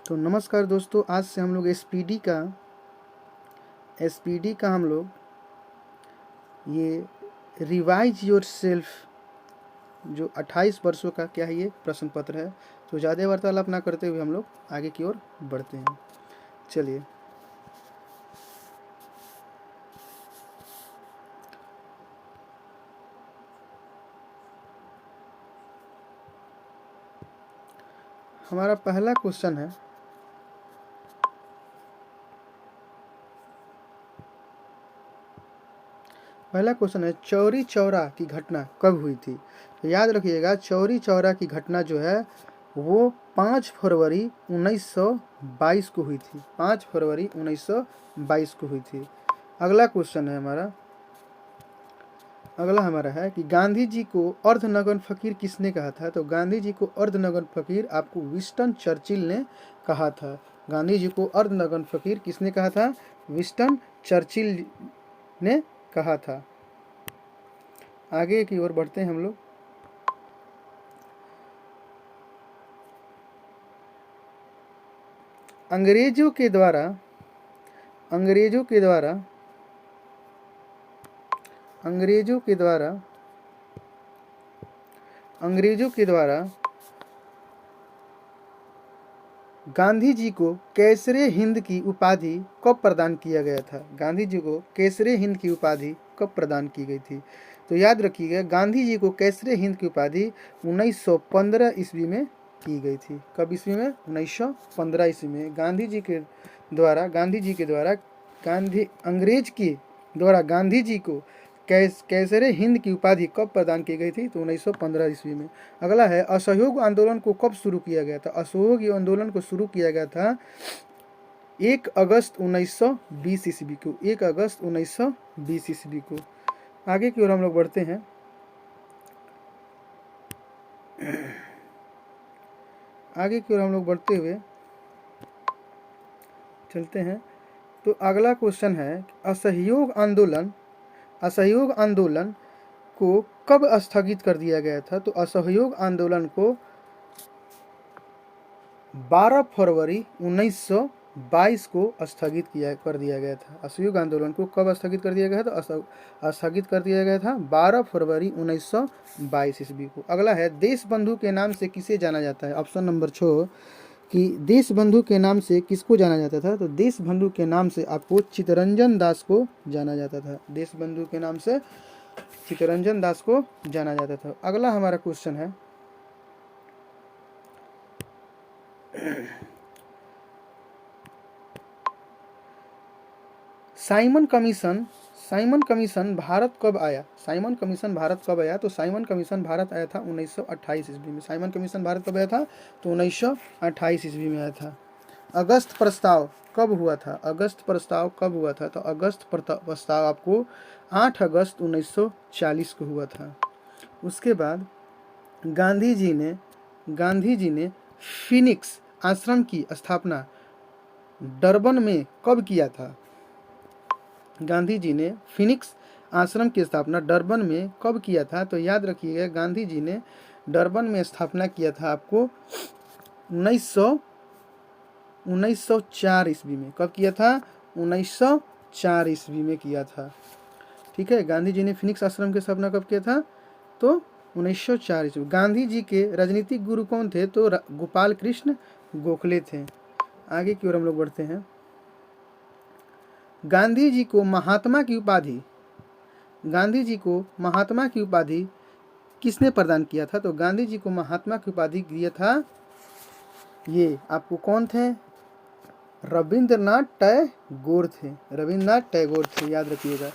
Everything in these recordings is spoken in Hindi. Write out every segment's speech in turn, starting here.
तो नमस्कार दोस्तों, आज से हम लोग एसपीडी का हम लोग ये रिवाइज योर सेल्फ जो 28 वर्षों का क्या है ये प्रश्न पत्र है। तो ज़्यादा वार्तालाप ना करते हुए हम लोग आगे की ओर बढ़ते हैं। चलिए, हमारा पहला क्वेश्चन है, चौरी चौरा की घटना कब हुई थी। तो याद रखिएगा, चौरी चौरा की घटना जो है वो 5 फरवरी 1922 को हुई थी। 5 फरवरी 1922 को हुई थी। अगला क्वेश्चन है हमारा है कि गांधी जी को अर्धनग्न फकीर किसने कहा था। तो गांधी जी को अर्धनग्न फकीर आपको विंस्टन चर्चिल ने कहा था। गांधी जी को अर्धनग्न फकीर किसने कहा था? विंस्टन चर्चिल ने कहा था। आगे की ओर बढ़ते हैं हम लोग। अंग्रेजों के द्वारा गांधी जी को कैसरे हिंद की उपाधि कब प्रदान किया गया था। गांधी जी को कैसरे हिंद की उपाधि कब प्रदान की गई थी। तो याद रखिएगा, गांधी जी को कैसरे हिंद की उपाधि 1915 ईस्वी में की गई थी। कब ईस्वी में? 1915 ईस्वी में गांधी जी के द्वारा अंग्रेज के द्वारा गांधी जी को कैसरे हिंद की उपाधि कब प्रदान की गई थी। तो 1915 ईस्वी में। अगला है, असहयोग आंदोलन को कब शुरू किया गया था। असहयोग आंदोलन को शुरू किया गया था 1 अगस्त 1920 ईस्वी को। 1 अगस्त 1920 ईस्वी को। आगे की ओर हम लोग बढ़ते हैं। आगे की ओर हम लोग बढ़ते हुए चलते हैं। तो अगला क्वेश्चन है, असहयोग आंदोलन को कब स्थगित कर दिया गया था। तो असहयोग आंदोलन को 12 फरवरी 1922 को स्थगित कर दिया गया था। असहयोग आंदोलन को कब स्थगित कर दिया गया था। तो स्थगित कर दिया गया था 12 फरवरी 1922 ईस्वी को। अगला है, देश बंधु के नाम से किसे जाना जाता है। ऑप्शन नंबर 6 कि देश बंधु के नाम से किसको जाना जाता था। तो देश बंधु के नाम से आपको चित्तरंजन दास को जाना जाता था। देश बंधु के नाम से चित्तरंजन दास को जाना जाता था। अगला हमारा क्वेश्चन है, साइमन कमीशन भारत कब आया। साइमन कमीशन भारत कब आया। तो साइमन कमीशन भारत आया था 1928 ईस्वी में। साइमन कमीशन भारत कब आया था। तो 1928 ईस्वी में आया था। अगस्त प्रस्ताव कब हुआ था। अगस्त प्रस्ताव कब हुआ था। तो अगस्त प्रस्ताव आपको 8 अगस्त 1940 को हुआ था। उसके बाद गांधी जी ने फिनिक्स आश्रम की स्थापना डरबन में कब किया था। गांधी जी ने फिनिक्स आश्रम की स्थापना डरबन में कब किया था। तो याद रखिएगा, गांधी जी ने डरबन में स्थापना किया था आपको 1904 ईस्वी में। कब किया था। 1904 ईस्वी में किया था। ठीक है, गांधी जी ने फिनिक्स आश्रम की स्थापना कब किया था। तो 1904 ईस्वी। गांधी जी के राजनीतिक गुरु कौन थे। तो गोपाल कृष्ण गोखले थे। आगे की ओर हम लोग बढ़ते हैं। गांधी जी को महात्मा की उपाधि किसने प्रदान किया था। तो गांधी जी को महात्मा की उपाधि दिया था, ये आपको कौन थे। रविंद्रनाथ टैगोर थे। याद रखिएगा,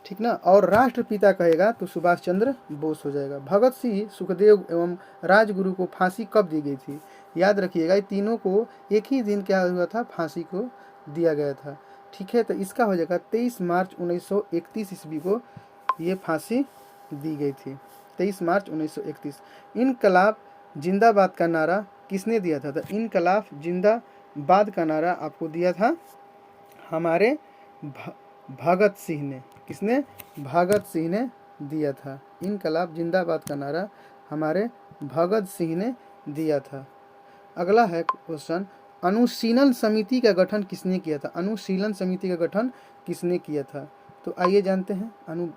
ठीक ना। और राष्ट्रपिता कहेगा तो सुभाष चंद्र बोस हो जाएगा। भगत सिंह, सुखदेव एवं राजगुरु को फांसी कब दी गई थी। याद रखिएगा, तीनों को एक ही दिन क्या हुआ था, फांसी को दिया गया था। ठीक है, तो इसका हो जाएगा 23 मार्च 1931 ईस्वी को ये फांसी दी गई थी। 23 मार्च 1931। इनकलाब जिंदाबाद का नारा किसने दिया था। तो इनकलाब जिंदाबाद का नारा आपको दिया था हमारे भगत सिंह ने। किसने। भगत सिंह ने दिया था। इनकलाब जिंदाबाद का नारा हमारे भगत सिंह ने दिया था। अगला है क्वेश्चन, अनुशीलन समिति का गठन किसने किया था? अनुशीलन समिति का गठन किसने किया था? तो आइए जानते हैं।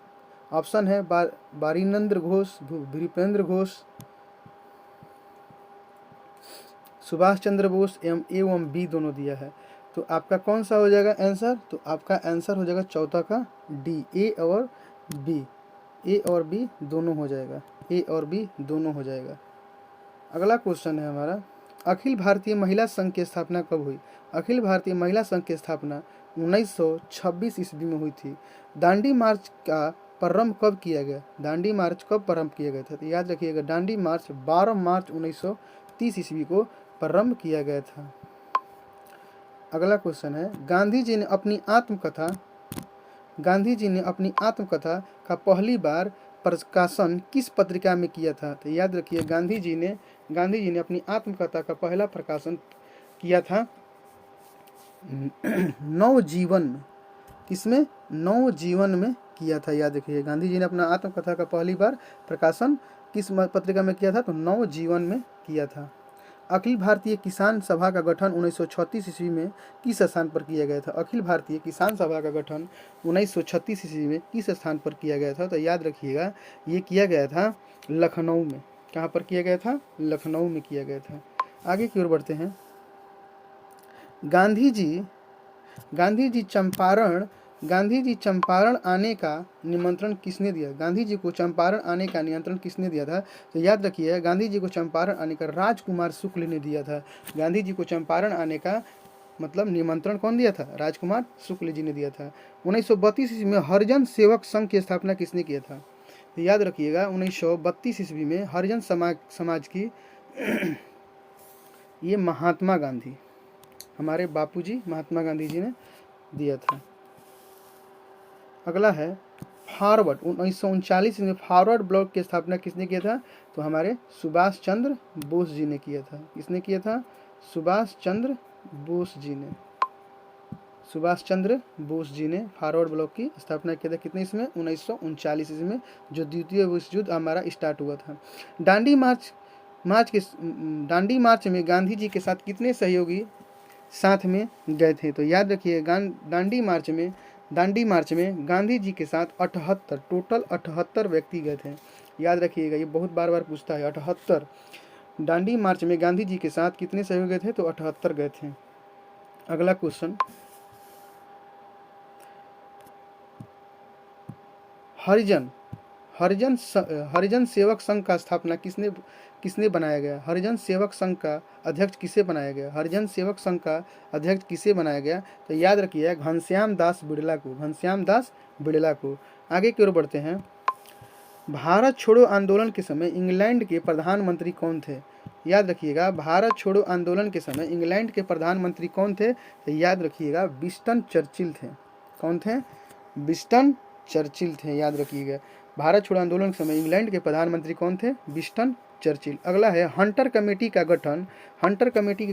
ऑप्शन है बारीनंद्र घोष, भूपेंद्र घोष, सुभाष चंद्र बोस एवं ए एवं बी दोनों दिया है। तो आपका कौन सा हो जाएगा आंसर? तो आपका आंसर हो जाएगा चौथा का डी, ए और बी। ए और बी दोनों हो जाएगा, ए और बी दोनों हो जाएगा। अगला क्वेश्चन है हमारा, अखिल भारतीय महिला संघ की स्थापना कब हुई? अखिल भारतीय महिला संघ की स्थापना 1926 ईस्वी में हुई थी। दांडी मार्च का प्रारंभ कब किया गया? दांडी मार्च कब प्रारंभ किया गया था? तो याद रखिएगा, दांडी मार्च 12 मार्च 1930 ईस्वी को प्रारंभ किया गया था। अगला क्वेश्चन है, गांधी जी ने अपनी आत्मकथा का पहली बार प्रकाशन किस पत्रिका में किया था? तो याद रखिए, गांधी जी ने अपनी आत्मकथा का पहला प्रकाशन किया था नवजीवन में। किसमें? नवजीवन में किया था। याद रखिए, गांधी जी ने अपना आत्मकथा का पहली बार प्रकाशन किस पत्रिका में किया था? तो नवजीवन में किया था। अखिल भारतीय किसान सभा का गठन 1936 ईस्वी में किस स्थान पर किया गया था? अखिल भारतीय किसान सभा का गठन 1936 ईस्वी में किस स्थान पर किया गया था? तो याद रखिएगा, ये किया गया था लखनऊ में। कहाँ पर किया गया था? लखनऊ में किया गया था। आगे की ओर बढ़ते हैं। गांधी जी चंपारण आने का निमंत्रण किसने दिया? गांधी जी को चंपारण आने का निमंत्रण किसने दिया था? तो याद रखिए, गांधी जी को चंपारण आने का राजकुमार शुक्ल ने दिया था। गांधी जी को चंपारण आने का मतलब निमंत्रण कौन दिया था? राजकुमार शुक्ल जी ने दिया था। 1932 ईस्वी में हरिजन सेवक संघ की स्थापना किसने किया था? तो याद रखिएगा, 1932 ईस्वी में हरिजन समाज की ये महात्मा गांधी, हमारे बापूजी महात्मा गांधी जी ने दिया था। अगला है फॉरवर्ड। 1939 में फॉरवर्ड ब्लॉक की स्थापना किसने किया था? तो हमारे सुभाष चंद्र बोस जी ने किया था। किसने किया था? सुभाष चंद्र बोस जी ने फॉरवर्ड ब्लॉक की स्थापना किया था। कितने इसमें? 1939 में, जो द्वितीय विश्व युद्ध हमारा स्टार्ट हुआ था। दांडी मार्च में गांधी जी के साथ कितने सहयोगी साथ में गए थे? तो याद रखिए, दांडी मार्च में गांधी जी के साथ 78 व्यक्ति गए थे। याद रखिएगा, ये बहुत बार पूछता है, 78। दांडी मार्च में गांधी जी के साथ कितने सहयोगी गए थे? तो 78 गए थे। अगला क्वेश्चन, हरिजन सेवक संघ का स्थापना किसने बनाया गया? हरिजन सेवक संघ का अध्यक्ष किसे बनाया गया? हरिजन सेवक संघ का अध्यक्ष किसे बनाया गया? तो याद रखिए, घनश्याम दास बिड़ला को। आगे की ओर बढ़ते हैं। भारत छोड़ो आंदोलन के समय इंग्लैंड के प्रधानमंत्री कौन थे? याद रखिएगा, भारत छोड़ो आंदोलन के समय इंग्लैंड के प्रधानमंत्री कौन थे? तो याद रखिएगा, विंस्टन चर्चिल थे। कौन थे? विंस्टन चर्चिल थे। याद रखिएगा, भारत छोड़ो आंदोलन के समय इंग्लैंड के प्रधानमंत्री कौन थे? Winston Churchill. अगला है हंटर कमेटी का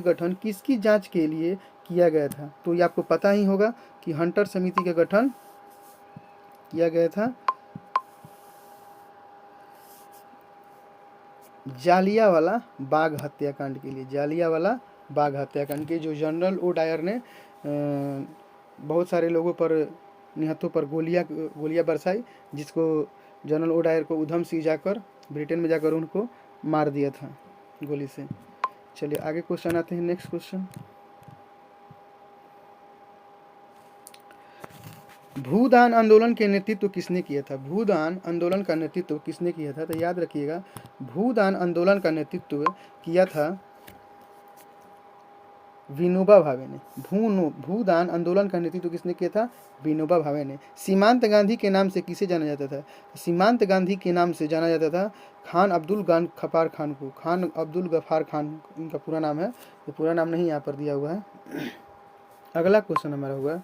गठन किसकी जांच के लिए किया गया था? तो ये आपको पता ही होगा कि हंटर समिति का गठन किया गया था जालियांवाला बाग हत्याकांड के लिए। जालियांवाला बाग हत्याकांड के जो जनरल ओ डायर ने बहुत सारे लोगों पर, निहत्थों पर गोलियां बरसाई, जिसको जनरल ओ डायर को उधम सिंह जाकर ब्रिटेन में जाकर उनको मार दिया था गोली से। चलिए आगे क्वेश्चन आते हैं। नेक्स्ट क्वेश्चन, भूदान आंदोलन के नेतृत्व किसने किया था? भूदान आंदोलन का नेतृत्व किसने किया था? तो याद रखिएगा, भूदान आंदोलन का नेतृत्व किया था विनोबा भावे ने। भूदान आंदोलन का नेतृत्व किसने किया था? विनोबा भावे ने। सीमांत गांधी के नाम से किसे जाना जाता था? सीमांत गांधी के नाम से जाना जाता था खान अब्दुल गफ्फार खान को। खान अब्दुल गफ्फार खान इनका पूरा नाम है, ये पूरा नाम नहीं यहाँ पर दिया हुआ है। अगला क्वेश्चन हमारा हुआ,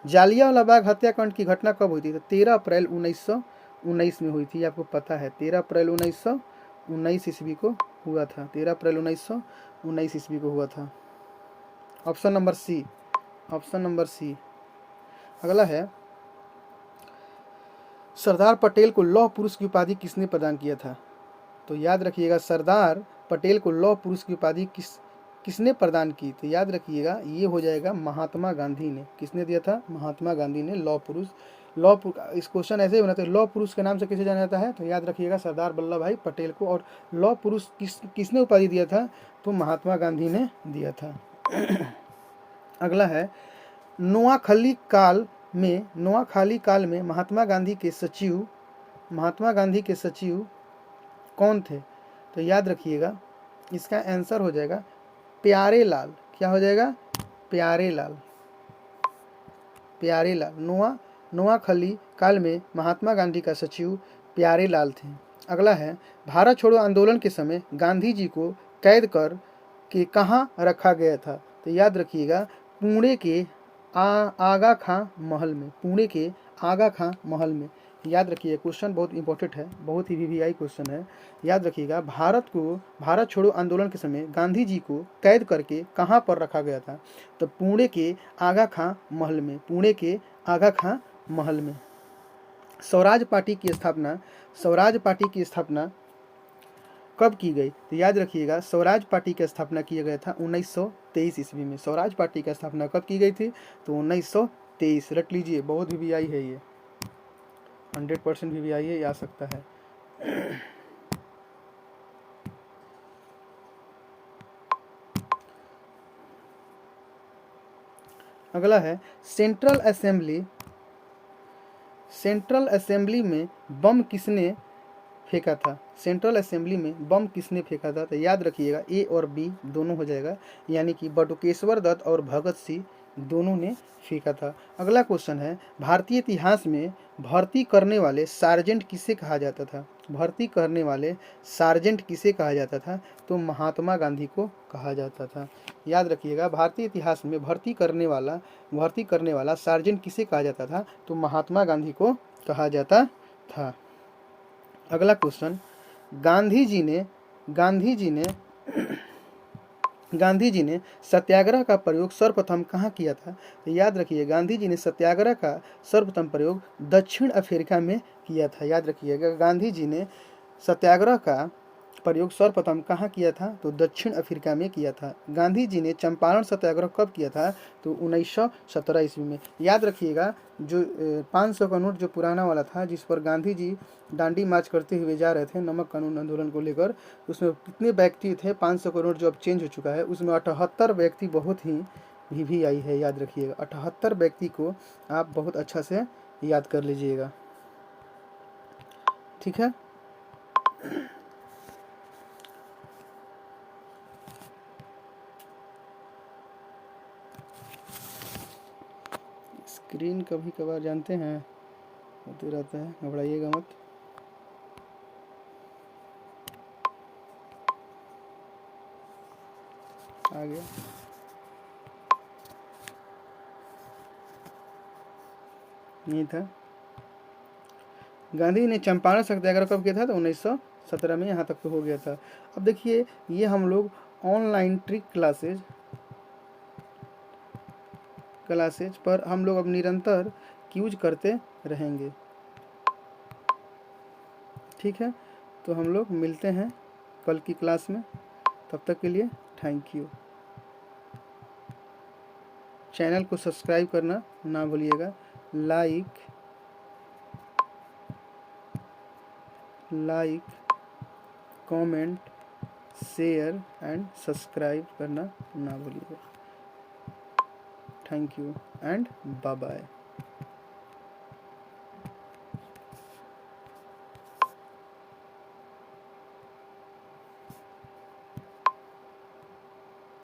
जालियांवाला बाग हत्याकांड की घटना कब हुई थी? तो 13 अप्रैल 1919 में हुई थी। आपको पता है, 13 अप्रैल 1919 ईस्वी को हुआ था। 13 अप्रैल 1919 ईस्वी को हुआ था। Option number C. अगला है, सरदार पटेल को लौह पुरुष की उपाधि किसने प्रदान किया था? तो याद रखिएगा, सरदार पटेल को लौह पुरुष की उपाधि किसने प्रदान की? तो याद रखिएगा ये हो जाएगा महात्मा गांधी ने। किसने दिया था? महात्मा गांधी ने। लौह पुरुष, इस क्वेश्चन ऐसे ही होना चाहिए, लौह पुरुष के नाम से किसे जाना जाता है? तो याद रखिएगा सरदार वल्लभ भाई पटेल को। और लौह पुरुष किसने उपाधि दिया था? तो महात्मा गांधी ने दिया था। अगला है नोआखली काल में महात्मा गांधी के सचिव कौन थे? तो याद रखिएगा इसका आंसर हो जाएगा प्यारे लाल। क्या हो जाएगा? प्यारे लाल। नोआखली काल में महात्मा गांधी का सचिव प्यारे लाल थे। अगला है भारत छोड़ो आंदोलन के समय गांधी जी को कैद कर के कहाँ रखा गया था? तो याद रखिएगा पुणे के आगा खां महल में। पुणे के आगा खां महल में। याद रखिए क्वेश्चन बहुत इंपॉर्टेंट है, बहुत ही वीवीआई क्वेश्चन है। याद रखिएगा भारत छोड़ो आंदोलन के समय गांधी जी को कैद करके कहाँ पर रखा गया था? तो पुणे के आगा खां महल में। पुणे के आगा खां महल में। स्वराज पार्टी की स्थापना कब की गई? तो याद रखिएगा स्वराज पार्टी की स्थापना किया गया था 1923 ईस्वी में। स्वराज पार्टी की स्थापना कब की गई थी? तो 1923। रट लीजिए, बहुत वीवीआई है ये, 100% वीवीआई है, आ सकता है। अगला है सेंट्रल असेंबली में बम किसने फेंका था? सेंट्रल असेंबली में बम किसने फेंका था? तो याद रखिएगा ए और बी दोनों हो जाएगा, यानी कि बटुकेश्वर दत्त और भगत सिंह दोनों ने फेंका था। अगला क्वेश्चन है भारतीय इतिहास में भर्ती करने वाले सार्जेंट किसे कहा जाता था? भर्ती करने वाले सार्जेंट किसे कहा जाता था? तो महात्मा गांधी को कहा जाता था। याद रखिएगा भारतीय इतिहास में भर्ती करने वाला सार्जेंट किसे कहा जाता था? तो महात्मा गांधी को कहा जाता था। अगला क्वेश्चन गांधी जी ने सत्याग्रह का प्रयोग सर्वप्रथम कहाँ किया था? तो याद रखिए गांधी जी ने सत्याग्रह का सर्वप्रथम प्रयोग दक्षिण अफ्रीका में किया था। याद रखिएगा गांधी जी ने सत्याग्रह का प्रयोग सर्वप्रथम कहाँ किया था? तो दक्षिण अफ्रीका में किया था। गांधी जी ने चंपारण सत्याग्रह कब किया था? तो 1917 ईस्वी में। याद रखिएगा जो 500 का नोट जो पुराना वाला था, जिस पर गांधी जी दांडी मार्च करते हुए जा रहे थे नमक कानून आंदोलन को लेकर, उसमें कितने व्यक्ति थे? 500 का नोट जो अब चेंज हो चुका है उसमें 78 व्यक्ति बहुत ही वीवीआई है। याद रखिएगा 78 व्यक्ति को आप बहुत अच्छा से याद कर लीजिएगा, ठीक है। स्क्रीन कभी कभार जानते हैं होते रहता है, घबराइएगा मत। आ गया। नहीं था। गांधी ने चंपारण सत्याग्रह कब किया था? तो 1917 में। यहाँ तक तो हो गया था। अब देखिए ये हम लोग ऑनलाइन ट्रिक क्लासेज पर हम लोग अब निरंतर यूज करते रहेंगे, ठीक है। तो हम लोग मिलते हैं कल की क्लास में, तब तक के लिए थैंक यू। चैनल को सब्सक्राइब करना ना भूलिएगा, like comment share and subscribe करना ना भूलिएगा। Thank you and bye bye.